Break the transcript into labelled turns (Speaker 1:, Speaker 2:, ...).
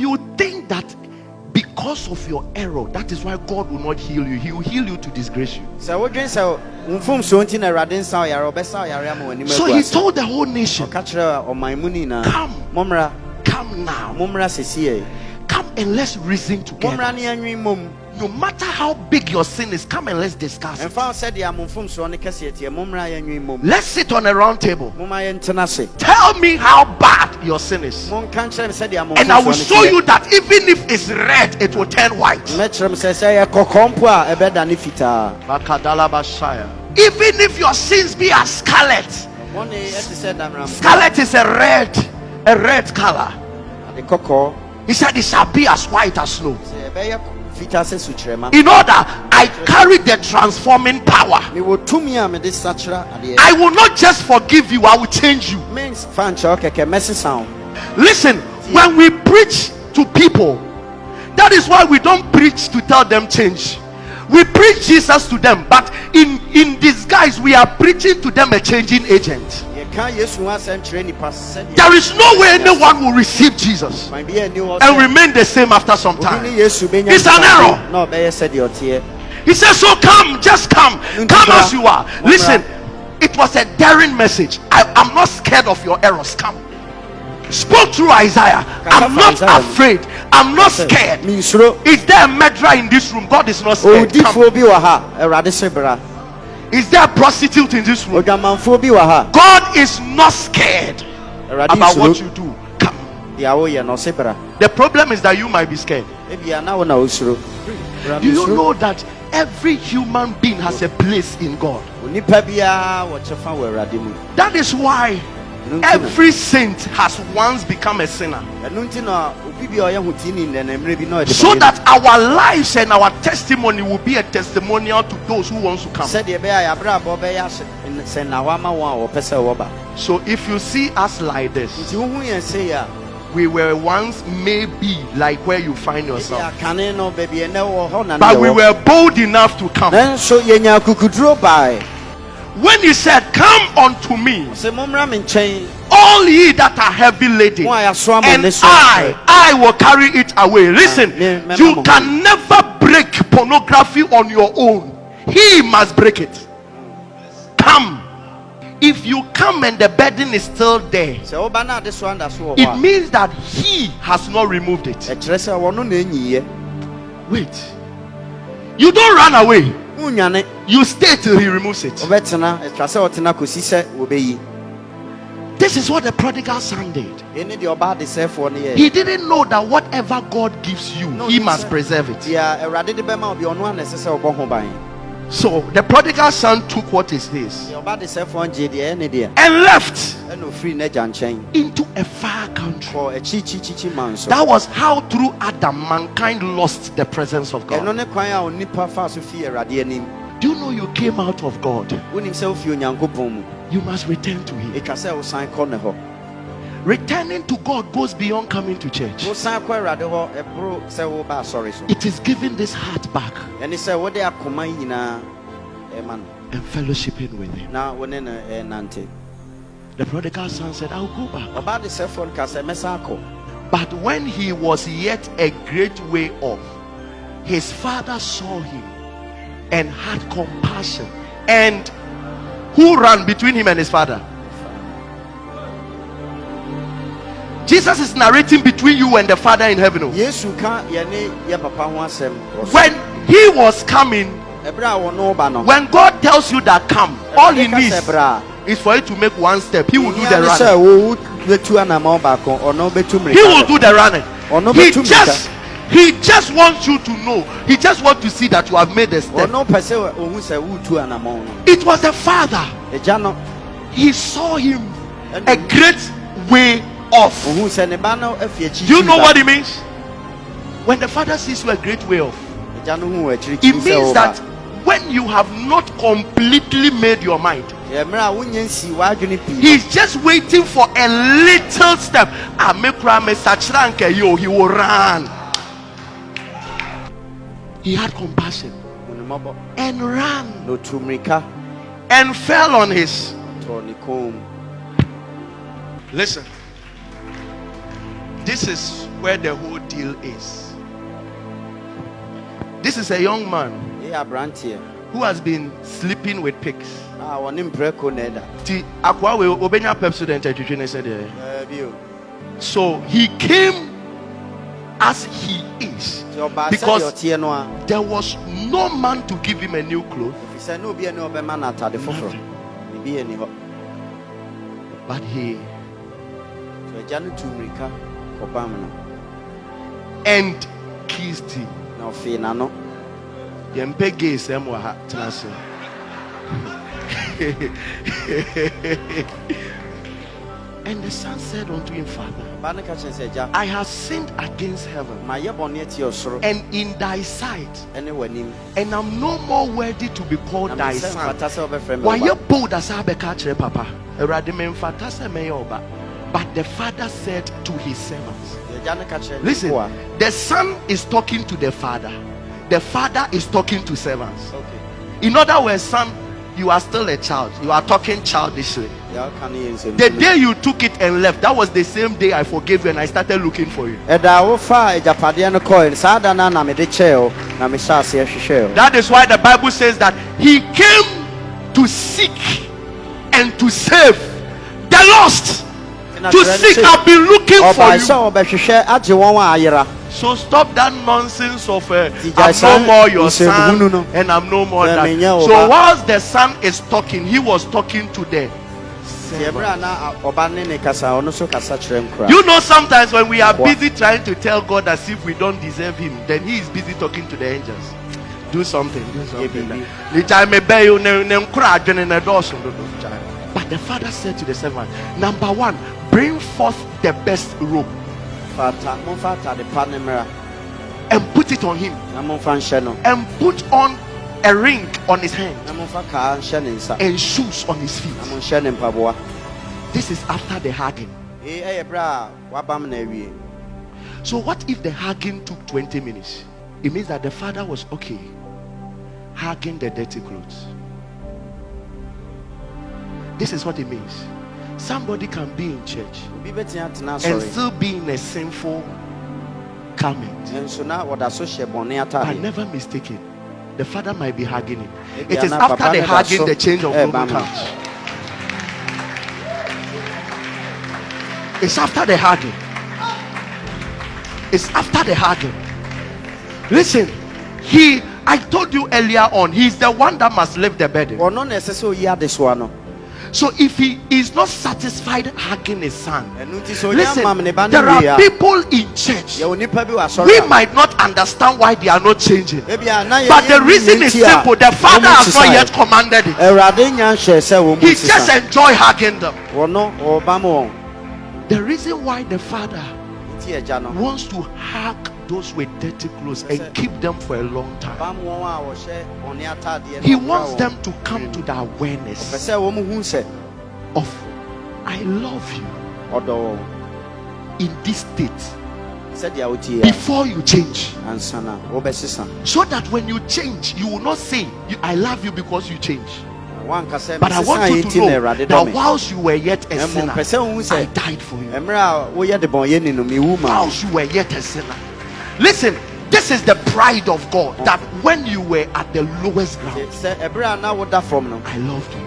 Speaker 1: you think that because of your error, that is why God will not heal you, He will heal you to disgrace you. So He told the whole nation, come now, come and let's reason together. No matter how big your sin is, come and let's discuss it. Let's sit on a round table. Tell me how bad your sin is, and I will show you that even if it's red, it will turn white. Even if your sins be as scarlet, scarlet is a red color. He said it shall be as white as snow. In order, I carry the transforming power. I will not just forgive you, I will change you. Listen, when we preach to people, that is why we don't preach to tell them change. We preach Jesus to them, but in disguise we are preaching to them a changing agent. There is no way anyone will receive Jesus and remain the same after some time. It's an error. He says, so come, just come as you are. Listen, it was a daring message. I'm not scared of your errors. Come. Spoke through Isaiah. I'm not afraid. I'm not scared. Is there a murderer in this room? God is not scared. Come. Is there a prostitute in this room? God is not scared about what you do. Come. The problem is that you might be scared. Do you know that every human being has a place in God? That is why every saint has once become a sinner, so that our lives and our testimony will be a testimonial to those who want to come. So if you see us like this, we were once maybe like where you find yourself, but we were bold enough to come. When he said, come unto me, all ye that are heavy laden, and I will carry it away. Listen, you can never break pornography on your own. He must break it. Come. If you come and the burden is still there, it means that he has not removed it. Wait. You don't run away. You stay till he removes it. This is what the prodigal son did. He didn't know that whatever God gives you, he must preserve it. So the prodigal son took what is his and left into a far country. That was how through Adam mankind lost the presence of God. Do you know you came out of God? You must return to him. Returning to God goes beyond coming to church. It is giving this heart back and fellowshipping with him. The prodigal son said, I'll go back. But when he was yet a great way off, his father saw him and had compassion. And who ran between him and his father? Jesus is narrating between you and the Father in heaven. When he was coming, when God tells you that come, all he needs is for you to make one step. He will do the running. He will do the running. He just wants you to know. He just wants to see that you have made a step. It was the Father. He saw him a great way off. Do you know what it means? When the Father sees you a great way off, it means that when you have not completely made your mind, he's just waiting for a little step. He will run. He had compassion and ran and fell on his. Listen, this is where the whole deal is. This is a young man who has been sleeping with pigs. So he came as he is because there was no man to give him a new clothes. But he and kissed him. And the son said unto him, Father, I have sinned against heaven and in thy sight, and I'm no more worthy to be called thy son. Why you bold as Papa? But the father said to his servants, listen, the son is talking to the father is talking to servants. In other words, son, you are still a child, you are talking childishly. The day you took it and left, that was the same day I forgave you and I started looking for you. That is why the Bible says that he came to seek and to save the lost. To seek, I've been looking for you. So stop that nonsense of I'm no more your son and I'm no more that. So whilst the son is talking, he was talking to them. You know, sometimes when we are busy trying to tell God as if we don't deserve him, then he is busy talking to the angels. Do something. But the father said to the servant, number one, bring forth the best robe and put it on him, and put on a ring on his hand and shoes on his feet. This is after the hugging. So what if the hugging took 20 minutes? It means that the father was okay hugging the dirty clothes. This is what it means. Somebody can be in church and still be in a sinful garment, but never mistaken. The father might be hugging him. It is after the hugging the change of clothing comes. It's after the hugging. It's after the hugging. Listen, I told you earlier on, he's the one that must lift the burden. So if he is not satisfied hugging his son, listen, there are people in church, we might not understand why they are not changing, but the reason is simple. The father has not yet commanded it. He just enjoy hugging them. The reason why the father wants to hug those with dirty clothes and keep them for a long time, he wants them to come to the awareness of I love you in this state before you change, so that when you change you will not say I love you because you change, but I want you to know that whilst you were yet a sinner, I died for you. Whilst you were yet a sinner. Listen, this is the pride of God, that when you were at the lowest ground, I loved you.